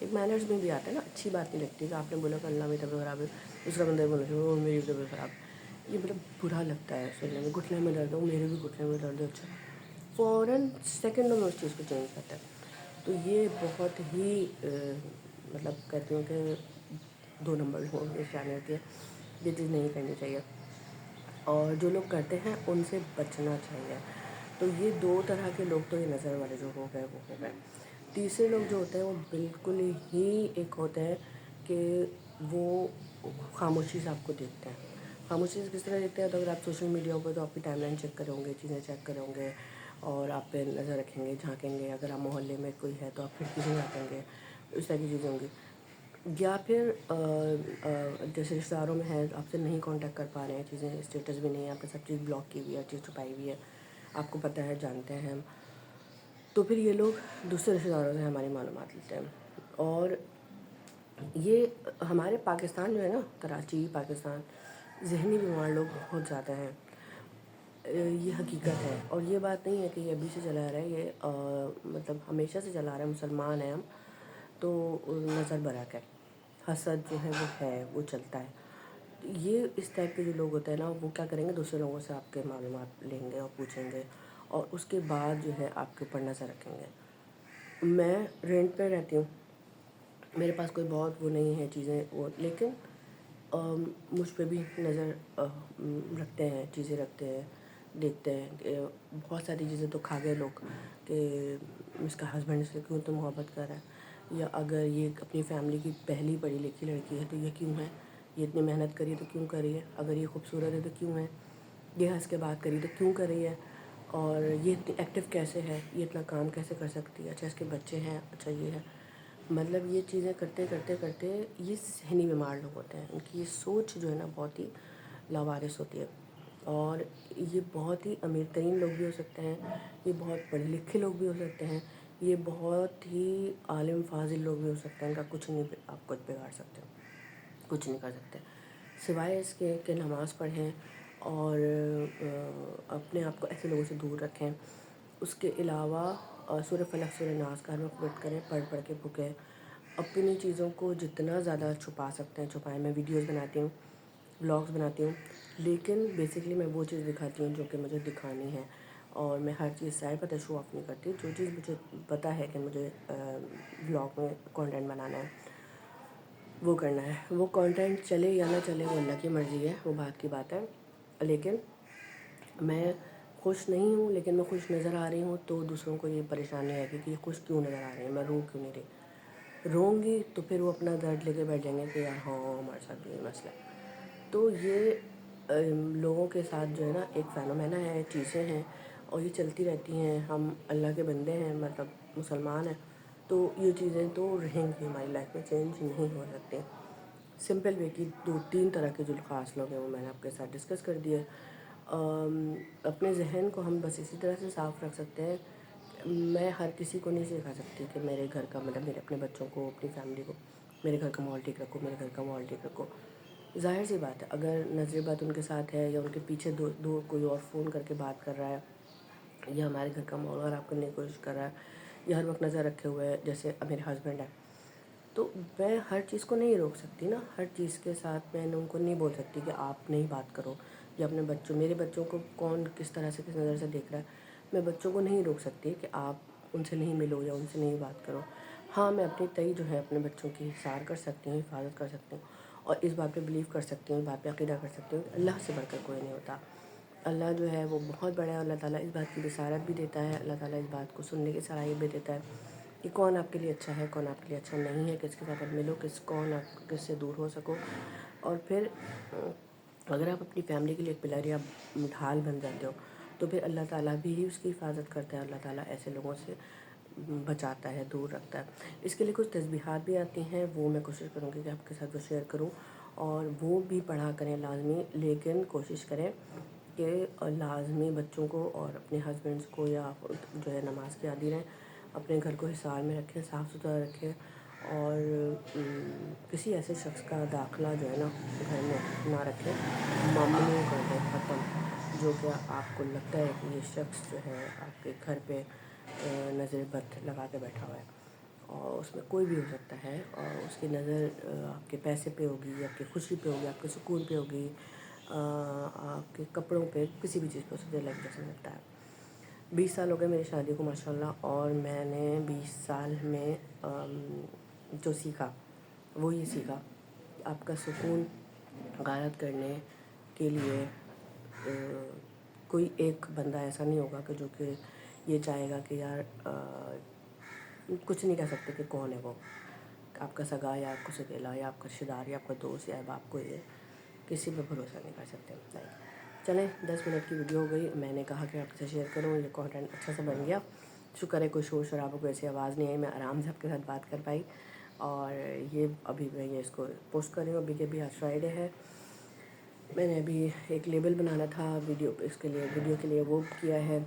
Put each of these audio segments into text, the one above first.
ایک مینرز میں بھی آتا ہے نا. اچھی بات نہیں لگتی کہ آپ نے بولا کہ اللہ میری طبیعت خراب ہے, دوسرا بندہ بولا کہ وہ میری طبیعت خراب ہے. یہ مطلب برا لگتا ہے سننے میں. گھٹنے میں درد ہو, میرے بھی گھٹنے میں درد ہے, اچھا فوراً سیکنڈوں میں اس چیز کو چینج کرتا ہے. تو یہ بہت ہی مطلب کہتی ہوں کہ 2 نمبر جانے ہوتی ہے, یہ چیز نہیں کرنی چاہیے. اور جو لوگ کرتے ہیں ان سے بچنا چاہیے. تو یہ 2 طرح کے لوگ تو یہ نظر والے جو ہو گئے وہ ہو گئے. تیسرے لوگ جو ہوتے ہیں وہ بالکل ہی ایک ہوتے ہیں کہ وہ خاموشی سے آپ کو دیکھتے ہیں. خاموشی سے کس طرح دیکھتے ہیں؟ تو اگر آپ سوشل میڈیا ہو تو آپ کی ٹائم لائن چیک کریں گے, چیزیں چیک کریں گے اور آپ پہ نظر رکھیں گے, جھانکیں گے. اگر آپ محلے میں کوئی ہے تو آپ کھڑکی سے جھانکیں گے, اس طرح کی چیزیں ہوں گی. یا پھر جیسے رشتہ داروں میں ہے, آپ سے نہیں کانٹیکٹ کر پا رہے ہیں, چیزیں اسٹیٹس بھی نہیں ہے, آپ نے سب چیز بلاک کی ہوئی ہے, ہر چیز چھپائی ہوئی ہے, آپ کو پتہ ہے, جانتے ہیں ہم. تو پھر یہ لوگ دوسرے رشتہ داروں سے ہماری معلومات لیتے ہیں. اور یہ ہمارے پاکستان جو ہے نا, کراچی پاکستان, ذہنی بیمار لوگ بہت زیادہ ہیں. یہ حقیقت ہے. اور یہ بات نہیں ہے کہ یہ ابھی سے چلا آ رہا ہے, یہ مطلب ہمیشہ سے چلا آ رہا ہے. مسلمان ہیں ہم تو نظر برق ہے, حسد جو ہے وہ ہے, وہ چلتا ہے. یہ اس ٹائپ کے جو لوگ ہوتے ہیں نا, وہ کیا کریں گے, دوسرے لوگوں سے آپ کے معلومات لیں گے اور پوچھیں گے, اور اس کے بعد جو ہے آپ کے اوپر نظر رکھیں گے. میں رینٹ پہ رہتی ہوں, میرے پاس کوئی بہت وہ نہیں ہے چیزیں وہ, لیکن مجھ پہ بھی نظر رکھتے ہیں, چیزیں رکھتے ہیں, دیکھتے ہیں. کہ بہت ساری چیزیں تو کھا گئے لوگ کہ اس کا ہسبینڈ اس سے کیوں تو محبت کر رہا ہے, یا اگر یہ اپنی فیملی کی پہلی پڑھی لکھی لڑکی ہے تو یہ کیوں ہے, یہ اتنی محنت کری تو کیوں کری ہے, اگر یہ خوبصورت ہے تو کیوں ہے, یہ ہنس کے بات کری تو کیوں کر رہی ہے, اور یہ اتنی ایکٹیو کیسے ہے, یہ اتنا کام کیسے کر سکتی ہے, اچھا اس کے بچے ہیں, اچھا یہ ہے. مطلب یہ چیزیں کرتے کرتے کرتے یہ ذہنی بیمار لوگ ہوتے ہیں. ان کی یہ سوچ جو ہے نا بہت ہی لاوارث ہوتی ہے. اور یہ بہت ہی امیر ترین لوگ بھی ہو سکتے ہیں, یہ بہت پڑھے لکھے لوگ بھی ہو سکتے ہیں, یہ بہت ہی عالم فاضل لوگ بھی ہو سکتے ہیں. ان کا کچھ نہیں آپ کچھ بگاڑ سکتے, کچھ نہیں کر سکتے, سوائے اس کے کہ نماز پڑھیں اور اپنے آپ کو ایسے لوگوں سے دور رکھیں. اس کے علاوہ سورہ فلق سورہ ناس کا ہر وقت ورد کریں, پڑھ پڑھ کے پھکیں. اپنی چیزوں کو جتنا زیادہ چھپا سکتے ہیں چھپائیں. میں ویڈیوز بناتی ہوں, ولاگس بناتی ہوں, لیکن بیسکلی میں وہ چیز دکھاتی ہوں جو کہ مجھے دکھانی ہے. اور میں ہر چیز ظاہر پتہ شو آف نہیں کرتی. جو چیز مجھے پتہ ہے کہ مجھے ولاگ میں کانٹینٹ بنانا ہے, وہ کرنا ہے. وہ کانٹینٹ چلے یا نہ چلے وہ اللہ کی مرضی ہے, وہ بات کی بات ہے. لیکن میں خوش نہیں ہوں, لیکن میں خوش نظر آ رہی ہوں تو دوسروں کو یہ پریشانی ہے کہ یہ خوش کیوں نظر آ رہی ہے, میں رو کیوں نہیں رہی. روں گی تو پھر وہ اپنا درد لے کے بیٹھ جائیں گے کہ یار ہاں ہمارے ساتھ بھی یہ مسئلہ ہے. تو یہ لوگوں کے ساتھ جو ہے نا ایک فینومینا ہے, چیزیں ہیں, اور یہ چلتی رہتی ہیں. ہم اللہ کے بندے ہیں, مطلب مسلمان ہیں, تو یہ چیزیں تو رہیں گی ہماری لائف میں, چینج نہیں ہو سکتے. سمپل وے کی 2-3 طرح کے جو خاص لوگ ہیں وہ میں نے آپ کے ساتھ ڈسکس کر دیے. اپنے ذہن کو ہم بس اسی طرح سے صاف رکھ سکتے ہیں. میں ہر کسی کو نہیں سکھا سکتی کہ میرے گھر کا مطلب میرے اپنے بچوں کو, اپنی فیملی کو, میرے گھر کا ماحول ٹھیک رکھو, میرے گھر کا ماحول ٹھیک رکھو. ظاہر سی بات ہے, اگر نظر بات ان کے ساتھ ہے یا ان کے پیچھے دو کوئی اور فون کر کے بات کر رہا ہے, یا ہمارے گھر کا ماحول خراب کرنے کی کوشش کر رہا ہے, یا ہر وقت نظر رکھے ہوئے ہے, جیسے اب میرے ہسبینڈ ہیں, تو میں ہر چیز کو نہیں روک سکتی نا. ہر چیز کے ساتھ میں ان کو نہیں بول سکتی کہ آپ نہیں بات کرو, یا اپنے بچوں, میرے بچوں کو کون کس طرح سے کس نظر سے دیکھ رہا ہے, میں بچوں کو نہیں روک سکتی کہ آپ ان سے نہیں ملو یا ان سے نہیں بات کرو. ہاں میں اپنی تئی جو ہے اپنے بچوں کی حصار کر سکتی ہوں, حفاظت کر سکتی ہوں, اور اس بات پہ بلیو کر سکتی ہوں, اس بات پہ عقیدہ کر سکتی ہوں کہ اللہ سے بڑھ کر کوئی نہیں ہوتا. اللہ جو ہے وہ بہت بڑا ہے. اللہ تعالیٰ اس بات کی بصارت بھی دیتا ہے, اللہ تعالیٰ اس بات کو سننے کی صلاحیت بھی دیتا ہے کہ کون آپ کے لیے اچھا ہے, کون آپ کے لیے اچھا نہیں ہے, کس کے ساتھ آپ ملو, کون آپ کس سے دور ہو سکو. اور پھر اگر آپ اپنی فیملی کے لیے ایک پلر یا ڈھال بن جاتے ہو تو پھر اللہ تعالیٰ بھی اس کی حفاظت کرتا ہے. اللہ تعالیٰ ایسے لوگوں سے بچاتا ہے, دور رکھتا ہے. اس کے لیے کچھ تسبیحات بھی آتی ہیں, وہ میں کوشش کروں گی کہ آپ کے ساتھ وہ شیئر کروں, اور وہ بھی پڑھا کریں لازمی. لیکن کوشش کریں کہ لازمی بچوں کو اور اپنے ہسبینڈس کو یا جو ہے نماز کے عادی رہیں, اپنے گھر کو حصار میں رکھیں, صاف ستھرا رکھیں, اور کسی ایسے شخص کا داخلہ جو ہے نا گھر میں نہ رکھیں, ممنوع کر دیں, ختم. جو کہ آپ کو لگتا ہے کہ یہ شخص جو ہے آپ کے گھر پہ نظر بد لگا کے بیٹھا ہوا ہے. اور اس میں کوئی بھی ہو سکتا ہے، اور اس کی نظر آپ کے پیسے پہ ہوگی، آپ کی خوشی پہ ہوگی، آپ کے سکون پہ ہوگی، آپ کے کپڑوں پہ، کسی بھی چیز پہ اسے لگ جیسا لگتا ہے۔ 20 سال ہو گئے میری شادی کو ماشاءاللہ، اور میں نے 20 سال میں جو سیکھا وہ یہ سیکھا، آپ کا سکون غارت کرنے کے لیے کوئی ایک بندہ ایسا نہیں ہوگا کہ جو کہ یہ چاہے گا کہ یار کچھ نہیں کہہ سکتے کہ کون ہے وہ، آپ کا سگا یا آپ کو سگیلا یا آپ کا رشتہ دار یا آپ کا دوست یا باپ کو، یہ کسی پہ بھروسہ نہیں کر سکتے۔ چلیں 10 منٹ کی ویڈیو ہو گئی، میں نے کہا کہ آپ سے شیئر کروں، یہ کانٹینٹ اچھا سا بن گیا، شکر ہے کوئی شور شرابہ کو ایسی آواز نہیں آئی، میں آرام سے آپ کے ساتھ بات کر پائی۔ اور یہ ابھی میں یہ اس کو پوسٹ کر رہی ہوں، ابھی کے بھی آج فرائیڈے ہے۔ میں نے ابھی ایک لیبل بنانا تھا ویڈیو اس کے لیے، ویڈیو کے لیے، وہ کیا ہے،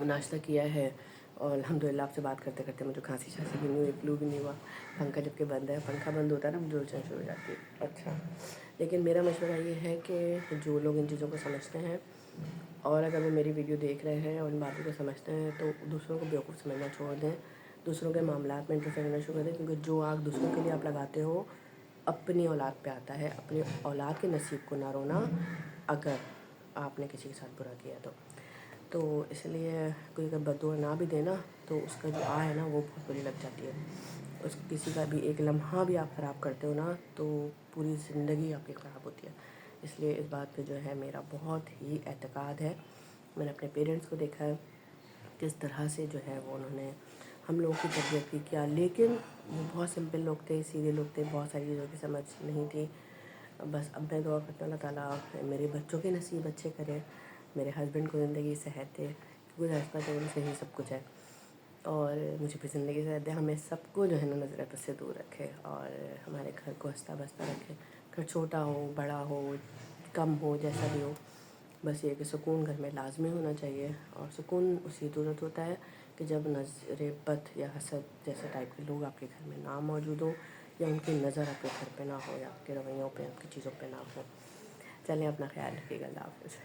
ناشتہ کیا ہے، اور الحمدللہ آپ سے بات کرتے کرتے مجھے کھانسی چھانسی بھی نہیں ہوئی، فلو بھی نہیں ہوا۔ پنکھا جبکہ بند ہے، پنکھا بند ہوتا ہے نا مجھے الجھن شروع ہو جاتی ہے۔ اچھا، لیکن میرا مشورہ یہ ہے کہ جو لوگ ان چیزوں کو سمجھتے ہیں، اور اگر وہ میری ویڈیو دیکھ رہے ہیں اور ان باتوں کو سمجھتے ہیں، تو دوسروں کو بیوقوف سمجھنا چھوڑ دیں، دوسروں کے معاملات میں انٹرفیئر کرنا شروع کر دیں، کیونکہ جو آگ دوسروں کے لیے آپ لگاتے ہو اپنی اولاد پہ آتا ہے۔ اپنی اولاد کے نصیب کو نہ رونا اگر آپ نے کسی کے ساتھ برا کیا تو اس لیے کوئی اگر بد دعا نہ بھی دینا تو اس کا جو ہے نا وہ بہت بری لگ جاتی ہے۔ اس کسی کا بھی ایک لمحہ بھی آپ خراب کرتے ہو نا تو پوری زندگی آپ کی خراب ہوتی ہے۔ اس لیے اس بات پہ جو ہے میرا بہت ہی اعتقاد ہے۔ میں نے اپنے پیرنٹس کو دیکھا ہے کس طرح سے جو ہے وہ انہوں نے ہم لوگوں کی تربیت کی کیا، لیکن وہ بہت سمپل لوگ تھے، سیدھے لوگ تھے، بہت ساری چیزوں کی سمجھ نہیں تھی۔ بس اب میں دعا کرتا ہوں اللہ تعالیٰ میرے بچوں کے نصیب اچھے کرے، میرے ہسبینڈ کو زندگی صحت دے، کیونکہ ہسبینڈ ان سے ہی سب کچھ ہے، اور مجھے بھی زندگی صحت دے، ہمیں سب کو جو ہے نا نظر سے دور رکھے، اور ہمارے گھر کو ہنستا بستا رکھے، گھر چھوٹا ہو بڑا ہو کم ہو جیسا بھی ہو، بس یہ کہ سکون گھر میں لازمی ہونا چاہیے۔ اور سکون اسی صورت ہوتا ہے کہ جب نظر بد یا حسد جیسے ٹائپ کے لوگ آپ کے گھر میں نہ موجود ہوں، یا ان کی نظر آپ کے گھر پہ نہ ہو، یا آپ کے رویوں پہ، آپ کی چیزوں پہ نہ ہو۔ چلیں اپنا خیال رکھیے گا، اللہ حافظ۔